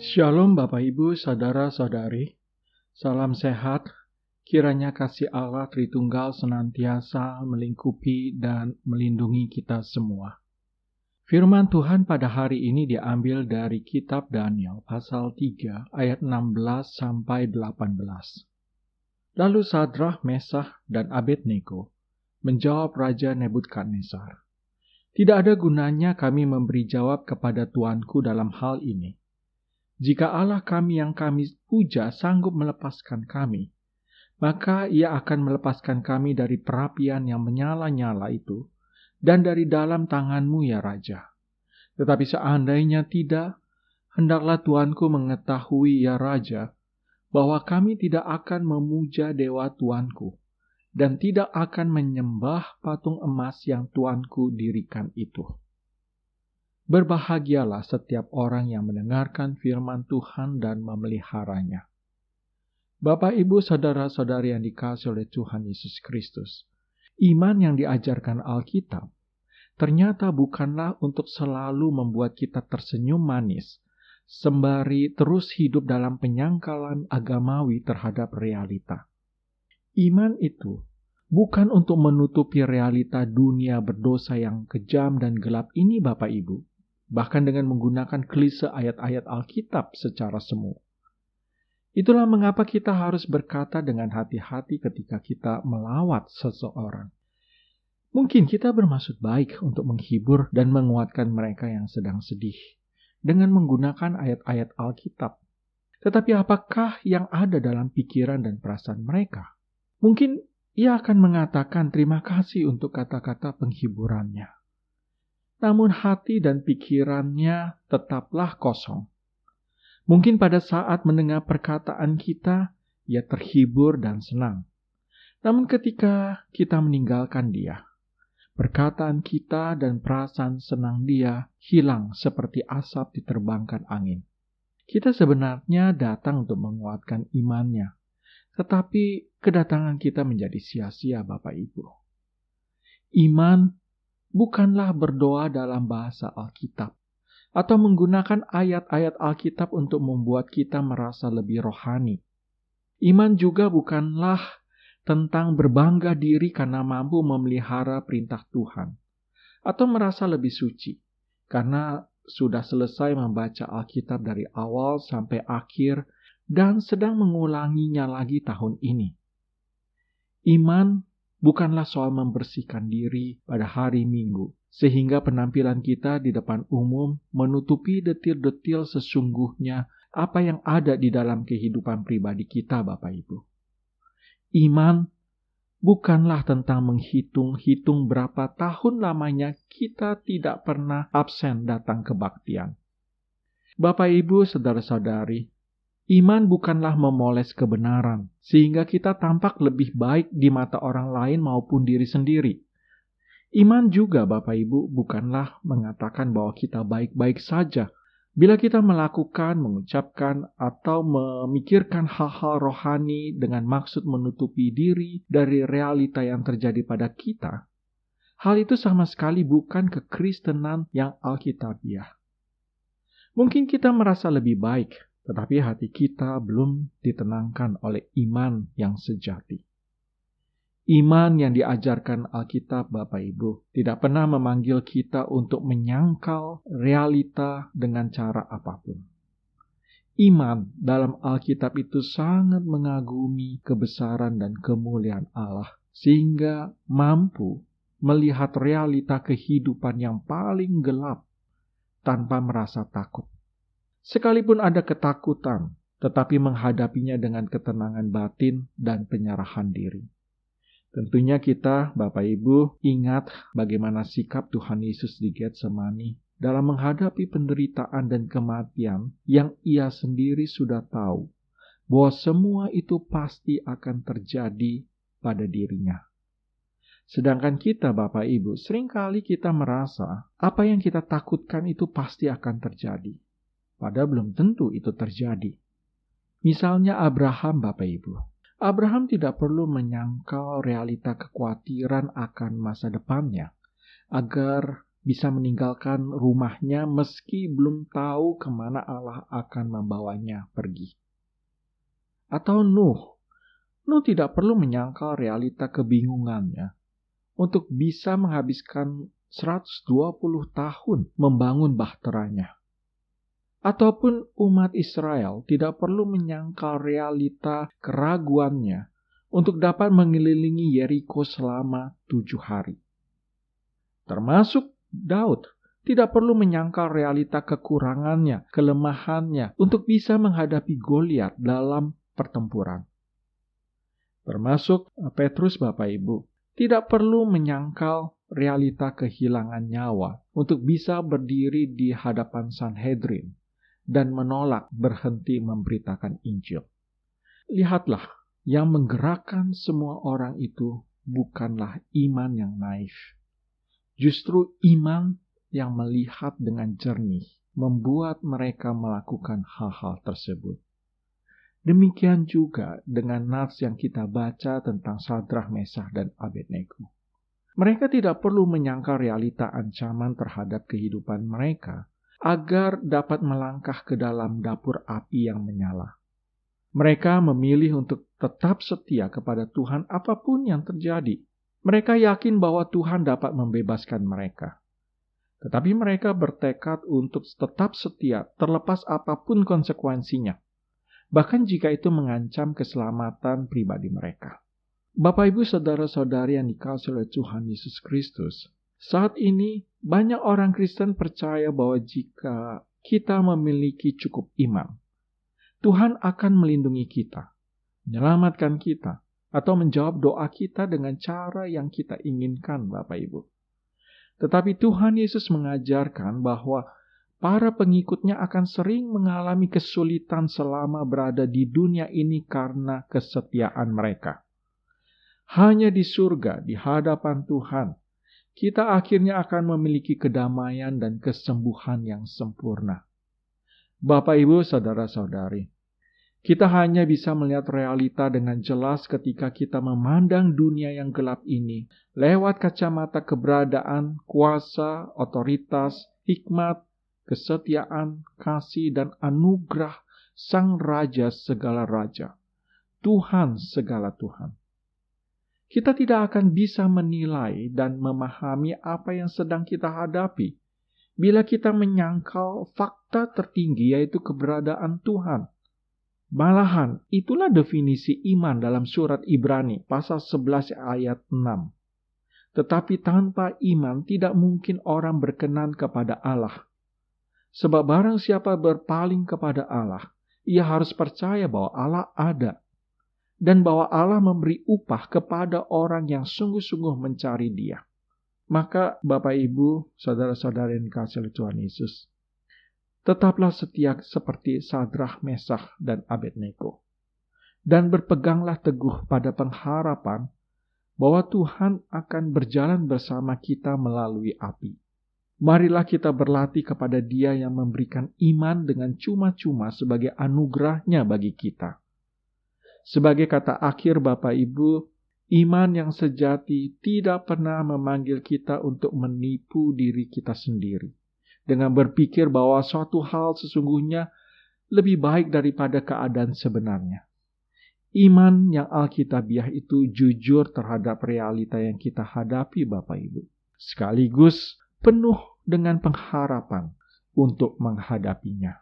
Shalom Bapak Ibu, Saudara-saudari. Salam sehat. Kiranya kasih Allah Tritunggal senantiasa melingkupi dan melindungi kita semua. Firman Tuhan pada hari ini diambil dari kitab Daniel pasal 3 ayat 16 sampai 18. Lalu Sadrah, Mesakh, dan Abednego menjawab Raja Nebukadnezar, "Tidak ada gunanya kami memberi jawab kepada Tuanku dalam hal ini. Jika Allah kami yang kami puja sanggup melepaskan kami, maka Ia akan melepaskan kami dari perapian yang menyala-nyala itu dan dari dalam tangan-Mu, ya Raja. Tetapi seandainya tidak, hendaklah Tuanku mengetahui, ya Raja, bahwa kami tidak akan memuja dewa Tuanku dan tidak akan menyembah patung emas yang Tuanku dirikan itu." Berbahagialah setiap orang yang mendengarkan firman Tuhan dan memeliharanya. Bapak, Ibu, Saudara-saudari yang dikasihi oleh Tuhan Yesus Kristus, iman yang diajarkan Alkitab ternyata bukanlah untuk selalu membuat kita tersenyum manis, sembari terus hidup dalam penyangkalan agamawi terhadap realita. Iman itu bukan untuk menutupi realita dunia berdosa yang kejam dan gelap ini, Bapak Ibu, bahkan dengan menggunakan klise ayat-ayat Alkitab secara semu. Itulah mengapa kita harus berkata dengan hati-hati ketika kita melawat seseorang. Mungkin kita bermaksud baik untuk menghibur dan menguatkan mereka yang sedang sedih dengan menggunakan ayat-ayat Alkitab. Tetapi apakah yang ada dalam pikiran dan perasaan mereka? Mungkin ia akan mengatakan terima kasih untuk kata-kata penghiburannya. Namun hati dan pikirannya tetaplah kosong. Mungkin pada saat mendengar perkataan kita, ia terhibur dan senang. Namun ketika kita meninggalkan dia, perkataan kita dan perasaan senang dia hilang seperti asap diterbangkan angin. Kita sebenarnya datang untuk menguatkan imannya, tetapi kedatangan kita menjadi sia-sia, Bapak Ibu. Iman bukanlah berdoa dalam bahasa Alkitab atau menggunakan ayat-ayat Alkitab untuk membuat kita merasa lebih rohani. Iman juga bukanlah tentang berbangga diri karena mampu memelihara perintah Tuhan atau merasa lebih suci karena sudah selesai membaca Alkitab dari awal sampai akhir dan sedang mengulanginya lagi tahun ini. Iman bukanlah soal membersihkan diri pada hari Minggu, sehingga penampilan kita di depan umum menutupi detil-detil sesungguhnya apa yang ada di dalam kehidupan pribadi kita, Bapak Ibu. Iman bukanlah tentang menghitung-hitung berapa tahun lamanya kita tidak pernah absen datang kebaktian. Bapak Ibu, saudara-saudari, iman bukanlah memoles kebenaran, sehingga kita tampak lebih baik di mata orang lain maupun diri sendiri. Iman juga, Bapak Ibu, bukanlah mengatakan bahwa kita baik-baik saja bila kita melakukan, mengucapkan, atau memikirkan hal-hal rohani dengan maksud menutupi diri dari realita yang terjadi pada kita. Hal itu sama sekali bukan kekristenan yang alkitabiah. Mungkin kita merasa lebih baik, tetapi hati kita belum ditenangkan oleh iman yang sejati. Iman yang diajarkan Alkitab, Bapak Ibu, tidak pernah memanggil kita untuk menyangkal realita dengan cara apapun. Iman dalam Alkitab itu sangat mengagumi kebesaran dan kemuliaan Allah, sehingga mampu melihat realita kehidupan yang paling gelap tanpa merasa takut. Sekalipun ada ketakutan, tetapi menghadapinya dengan ketenangan batin dan penyerahan diri. Tentunya kita, Bapak Ibu, ingat bagaimana sikap Tuhan Yesus di Getsemani dalam menghadapi penderitaan dan kematian yang Ia sendiri sudah tahu bahwa semua itu pasti akan terjadi pada dirinya. Sedangkan kita, Bapak Ibu, seringkali kita merasa apa yang kita takutkan itu pasti akan terjadi. Padahal belum tentu itu terjadi. Misalnya Abraham, Bapak Ibu. Abraham tidak perlu menyangkal realita kekhawatiran akan masa depannya agar bisa meninggalkan rumahnya meski belum tahu kemana Allah akan membawanya pergi. Atau Nuh tidak perlu menyangkal realita kebingungannya untuk bisa menghabiskan 120 tahun membangun bahteranya. Ataupun umat Israel tidak perlu menyangkal realita keraguannya untuk dapat mengelilingi Yeriko selama 7 hari. Termasuk Daud tidak perlu menyangkal realita kekurangannya, kelemahannya untuk bisa menghadapi Goliat dalam pertempuran. Termasuk Petrus, Bapak Ibu, tidak perlu menyangkal realita kehilangan nyawa untuk bisa berdiri di hadapan Sanhedrin dan menolak berhenti memberitakan Injil. Lihatlah, yang menggerakkan semua orang itu bukanlah iman yang naif. Justru iman yang melihat dengan jernih membuat mereka melakukan hal-hal tersebut. Demikian juga dengan nats yang kita baca tentang Sadrah, Mesakh, dan Abednego. Mereka tidak perlu menyangka realita ancaman terhadap kehidupan mereka agar dapat melangkah ke dalam dapur api yang menyala. Mereka memilih untuk tetap setia kepada Tuhan apapun yang terjadi. Mereka yakin bahwa Tuhan dapat membebaskan mereka. Tetapi mereka bertekad untuk tetap setia terlepas apapun konsekuensinya. Bahkan jika itu mengancam keselamatan pribadi mereka. Bapak, Ibu, saudara-saudari yang dikasihi oleh Tuhan Yesus Kristus, saat ini banyak orang Kristen percaya bahwa jika kita memiliki cukup iman, Tuhan akan melindungi kita, menyelamatkan kita, atau menjawab doa kita dengan cara yang kita inginkan, Bapak Ibu. Tetapi Tuhan Yesus mengajarkan bahwa para pengikutnya akan sering mengalami kesulitan selama berada di dunia ini karena kesetiaan mereka. Hanya di surga, di hadapan Tuhan, kita akhirnya akan memiliki kedamaian dan kesembuhan yang sempurna. Bapak, Ibu, saudara-saudari, kita hanya bisa melihat realita dengan jelas ketika kita memandang dunia yang gelap ini lewat kacamata keberadaan, kuasa, otoritas, hikmat, kesetiaan, kasih, dan anugerah Sang Raja segala Raja, Tuhan segala Tuhan. Kita tidak akan bisa menilai dan memahami apa yang sedang kita hadapi bila kita menyangkal fakta tertinggi, yaitu keberadaan Tuhan. Malahan, itulah definisi iman dalam surat Ibrani pasal 11 ayat 6. Tetapi tanpa iman tidak mungkin orang berkenan kepada Allah. Sebab barang siapa berpaling kepada Allah, ia harus percaya bahwa Allah ada, dan bahwa Allah memberi upah kepada orang yang sungguh-sungguh mencari Dia. Maka Bapak, Ibu, saudara-saudari yang dikasihi oleh Tuhan Yesus, tetaplah setia seperti Sadrah, Mesakh, dan Abednego. Dan berpeganglah teguh pada pengharapan bahwa Tuhan akan berjalan bersama kita melalui api. Marilah kita berlatih kepada Dia yang memberikan iman dengan cuma-cuma sebagai anugerahnya bagi kita. Sebagai kata akhir, Bapak, Ibu, iman yang sejati tidak pernah memanggil kita untuk menipu diri kita sendiri dengan berpikir bahwa suatu hal sesungguhnya lebih baik daripada keadaan sebenarnya. Iman yang alkitabiah itu jujur terhadap realita yang kita hadapi, Bapak Ibu, sekaligus penuh dengan pengharapan untuk menghadapinya.